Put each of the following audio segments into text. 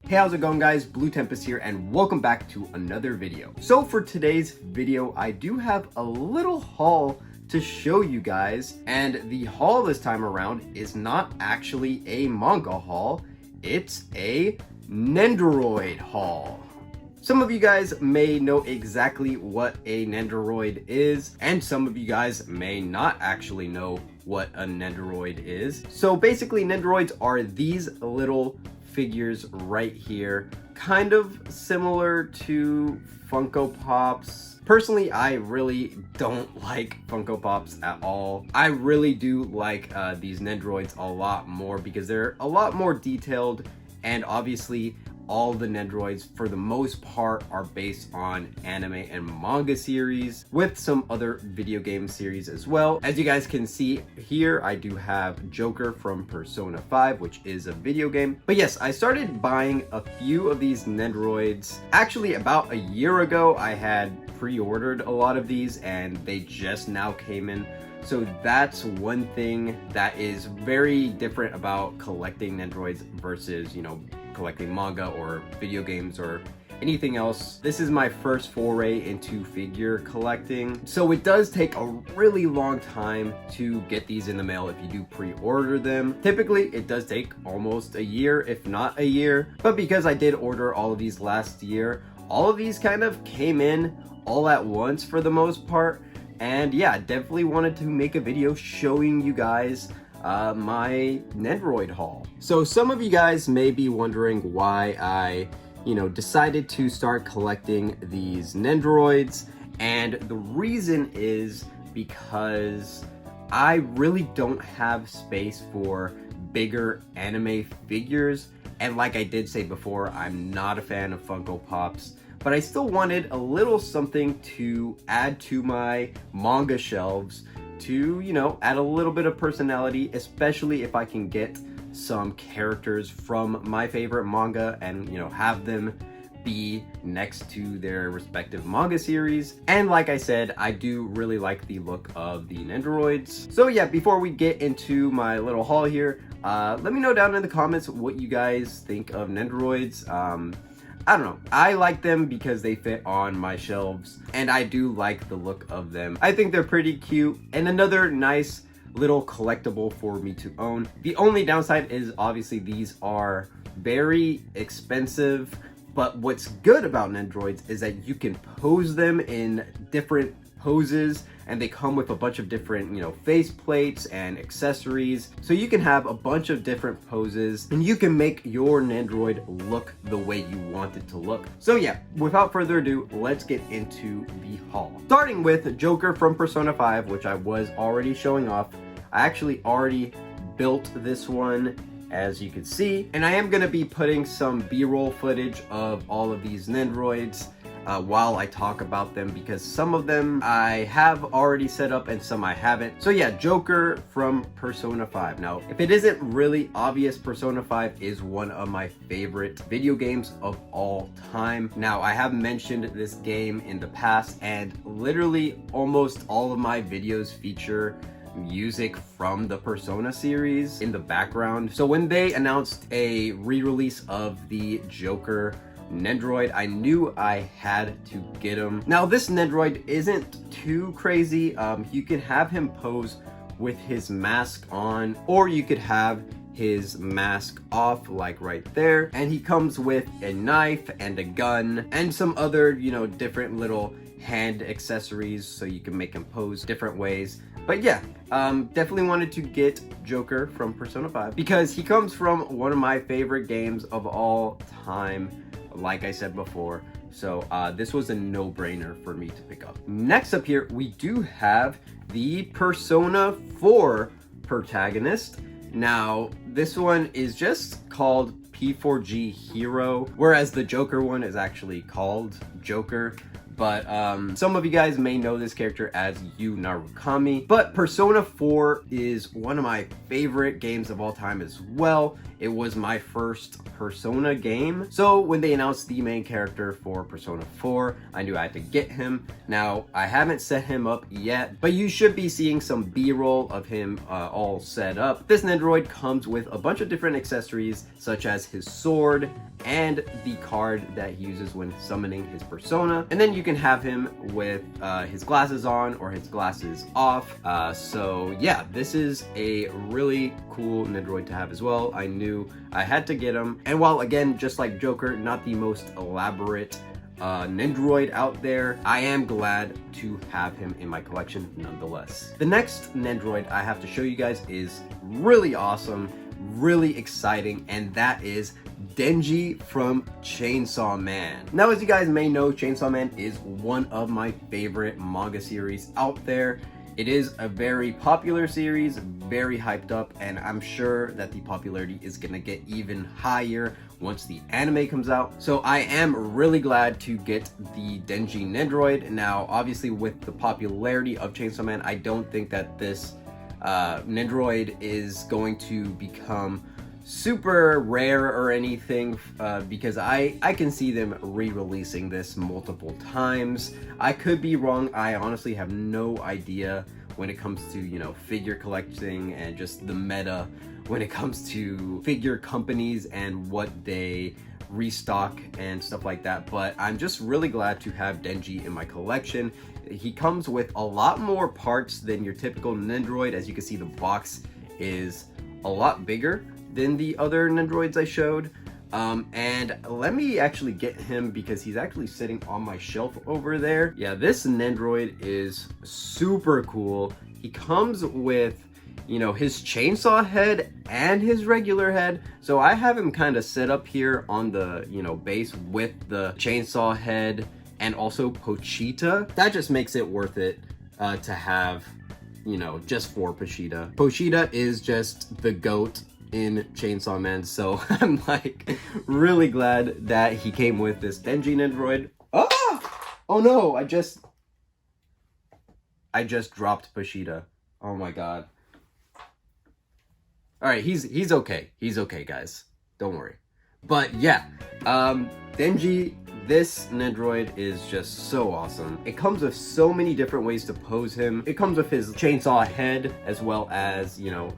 Hey, how's it going guys? Blue Tempest here and welcome back to another video. So for today's video, I do have a little haul to show you guys, and the haul this time around is not actually a manga haul, it's a Nendoroid haul. Some of you guys may know exactly what a Nendoroid is, and some of you guys may not actually know what a Nendoroid is. So basically, Nendoroids are these little figures right here, kind of similar to Funko Pops. Personally, I really don't like Funko Pops at all. I really do like these Nendoroids a lot more because they're a lot more detailed, and obviously all the Nendoroids for the most part are based on anime and manga series with some other video game series as well. As you guys can see here, I do have Joker from Persona 5, which is a video game. But yes, I started buying a few of these Nendoroids. Actually, about a year ago, I had pre-ordered a lot of these and they just now came in. So that's one thing that is very different about collecting Nendoroids versus, you know, collecting manga or video games or anything else. This is my first foray into figure collecting. So it does take a really long time to get these in the mail if you do pre-order them. Typically, it does take almost a year, if not a year. But because I did order all of these last year, all of these kind of came in all at once for the most part. And yeah, I definitely wanted to make a video showing you guys my Nendoroid haul. So some of you guys may be wondering why I, decided to start collecting these Nendoroids. And the reason is because I really don't have space for bigger anime figures. And like I did say before, I'm not a fan of Funko Pops. But I still wanted a little something to add to my manga shelves to, add a little bit of personality, especially if I can get some characters from my favorite manga and, have them be next to their respective manga series. And like I said, I do really like the look of the Nendoroids. So yeah, before we get into my little haul here, let me know down in the comments what you guys think of Nendoroids. I don't know. I like them because they fit on my shelves, and I do like the look of them. I think they're pretty cute, and another nice little collectible for me to own. The only downside is obviously these are very expensive, but what's good about Nendoroids is that you can pose them in different poses, and they come with a bunch of different, face plates and accessories. So you can have a bunch of different poses and you can make your Nendoroid look the way you want it to look. So yeah, without further ado, let's get into the haul. Starting with Joker from Persona 5, which I was already showing off. I actually already built this one, as you can see, and I am going to be putting some B-roll footage of all of these Nendoroids while I talk about them, because some of them I have already set up and some I haven't. So yeah, Joker from Persona 5. Now, if it isn't really obvious, Persona 5 is one of my favorite video games of all time. Now, I have mentioned this game in the past, and literally almost all of my videos feature music from the Persona series in the background. So when they announced a re-release of the Joker Nendoroid, I knew I had to get him. Now, this Nendoroid isn't too crazy. You can have him pose with his mask on, or you could have his mask off, like right there. And he comes with a knife and a gun and some other, different little hand accessories, so you can make him pose different ways. But yeah, definitely wanted to get Joker from Persona 5 because he comes from one of my favorite games of all time, like I said before. So this was a no-brainer for me to pick up. Next up here, we do have the Persona 4 protagonist. Now, this one is just called P4G Hero, whereas the Joker one is actually called Joker. But some of you guys may know this character as Yu Narukami. But Persona 4 is one of my favorite games of all time as well. It was my first Persona game. So when they announced the main character for Persona 4, I knew I had to get him. Now, I haven't set him up yet, but you should be seeing some B-roll of him all set up. This Nendoroid comes with a bunch of different accessories, such as his sword and the card that he uses when summoning his persona. And then you can have him with his glasses on or his glasses off. So yeah, this is a really cool Nendoroid to have as well. I knew I had to get him. And while again, just like Joker, not the most elaborate Nendoroid out there, I am glad to have him in my collection nonetheless. The next Nendoroid I have to show you guys is really awesome, really exciting, and that is Denji from Chainsaw Man. Now, as you guys may know, Chainsaw Man is one of my favorite manga series out there. It is a very popular series, very hyped up, and I'm sure that the popularity is gonna get even higher once the anime comes out. So I am really glad to get the Denji Nendoroid. Now, obviously with the popularity of Chainsaw Man, I don't think that this Nendoroid is going to become super rare or anything, because I can see them re-releasing this multiple times. I could be wrong. I honestly have no idea when it comes to, you know, figure collecting and just the meta when it comes to figure companies and what they restock and stuff like that. But I'm just really glad to have Denji in my collection. He comes with a lot more parts than your typical Nendoroid. As you can see, the box is a lot bigger than the other Nendoroids I showed. And let me actually get him because he's actually sitting on my shelf over there. Yeah, this Nendoroid is super cool. He comes with, you know, his chainsaw head and his regular head. So I have him kind of set up here on the, you know, base with the chainsaw head and also Pochita. That just makes it worth it to have, you know, just for Pochita. Pochita is just the GOAT in Chainsaw Man, so I'm like really glad that he came with this Denji Nendoroid. Oh no, I just dropped Pochita. Oh my god. All right, he's okay. He's okay, guys. Don't worry. But yeah, Denji, this Nendoroid is just so awesome. It comes with so many different ways to pose him. It comes with his chainsaw head as well as, you know,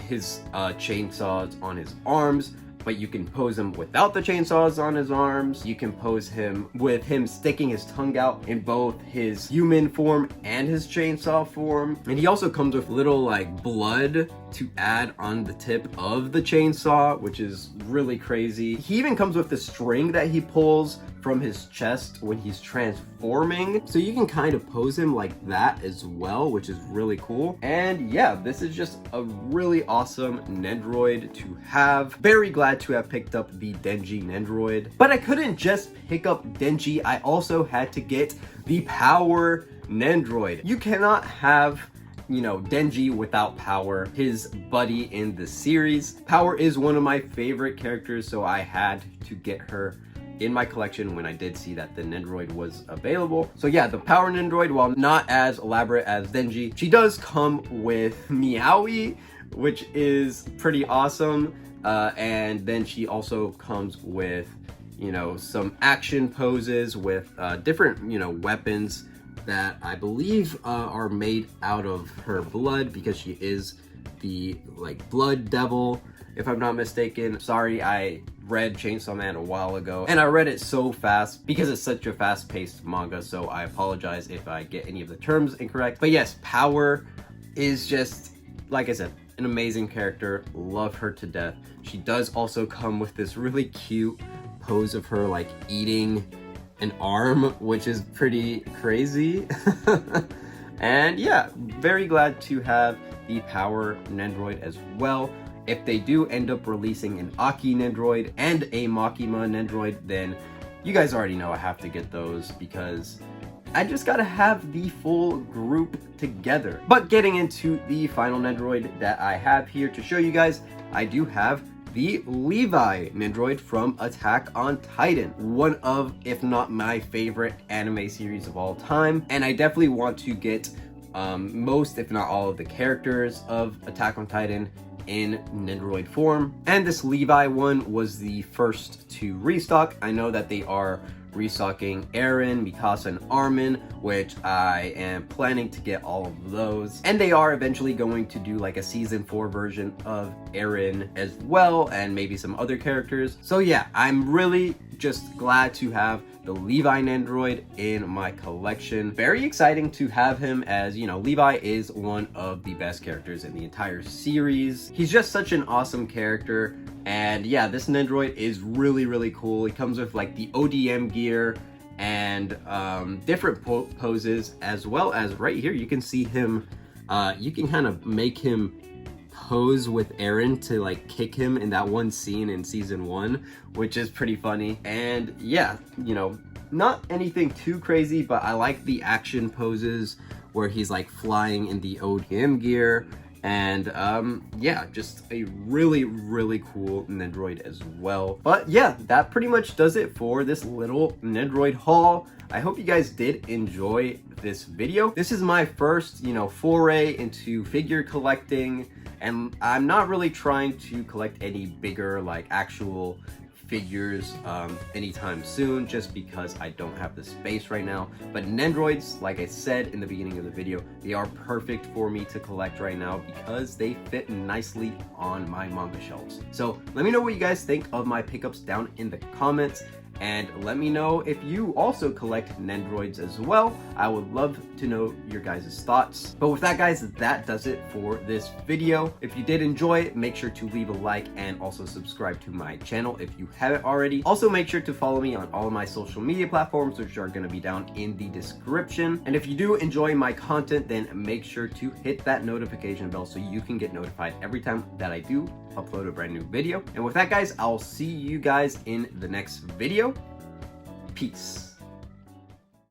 his chainsaws on his arms, but you can pose him without the chainsaws on his arms. You can pose him with him sticking his tongue out in both his human form and his chainsaw form. And he also comes with little like blood to add on the tip of the chainsaw, which is really crazy. He even comes with the string that he pulls from his chest when he's transforming, so you can kind of pose him like that as well, which is really cool. And yeah, this is just a really awesome Nendoroid to have. Very glad to have picked up the Denji Nendoroid, but I couldn't just pick up Denji. I also had to get the Power Nendoroid. You cannot have, you know, Denji without Power, his buddy in the series. Power is one of my favorite characters, so I had to get her in my collection when I did see that the Nendoroid was available. So yeah, the Power Nendoroid, while not as elaborate as Denji, she does come with Meowie, which is pretty awesome. And then she also comes with, you know, some action poses with different, you know, weapons that I believe are made out of her blood, because she is the like blood devil, if I'm not mistaken. Sorry, I read Chainsaw Man a while ago and I read it so fast because it's such a fast-paced manga, so I apologize if I get any of the terms incorrect. But yes, Power is just, like I said, an amazing character. Love her to death. She does also come with this really cute pose of her like eating an arm, which is pretty crazy. And yeah, very glad to have the Power Nendoroid as well. If they do end up releasing an Aki Nendoroid and a Makima Nendoroid, then you guys already know I have to get those because I just gotta have the full group together. But getting into the final Nendoroid that I have here to show you guys, I do have the Levi Nendoroid from Attack on Titan, one of, if not my favorite anime series of all time. And I definitely want to get most, if not all, of the characters of Attack on Titan in Nendoroid form. And this Levi one was the first to restock. I know that they are restocking Eren, Mikasa, and Armin, which I am planning to get all of those. And they are eventually going to do like a season 4 version of Eren as well, and maybe some other characters. So yeah, I'm really just glad to have the Levi Nendoroid in my collection. Very exciting to have him, as you know, Levi is one of the best characters in the entire series. He's just such an awesome character. And yeah, this Nendoroid is really cool. He comes with like the ODM gear and different poses, as well as right here you can see him, you can kind of make him pose with Eren to like kick him in that one scene in season 1, which is pretty funny. And yeah, you know, not anything too crazy, but I like the action poses where he's like flying in the ODM gear. And yeah, just a really cool Nendoroid as well. But yeah, that pretty much does it for this little Nendoroid haul. I hope you guys did enjoy this video. This is my first, you know, foray into figure collecting, and I'm not really trying to collect any bigger like actual figures anytime soon, just because I don't have the space right now. But Nendoroids, like I said in the beginning of the video, they are perfect for me to collect right now because they fit nicely on my manga shelves. So let me know what you guys think of my pickups down in the comments, and let me know if you also collect Nendoroids as well. I would love to know your guys' thoughts. But with that, guys, that does it for this video. If you did enjoy it, make sure to leave a like and also subscribe to my channel if you haven't already. Also, make sure to follow me on all of my social media platforms, which are going to be down in the description. And if you do enjoy my content, then make sure to hit that notification bell so you can get notified every time that I do upload a brand new video. And with that, guys, I'll see you guys in the next video. Peace.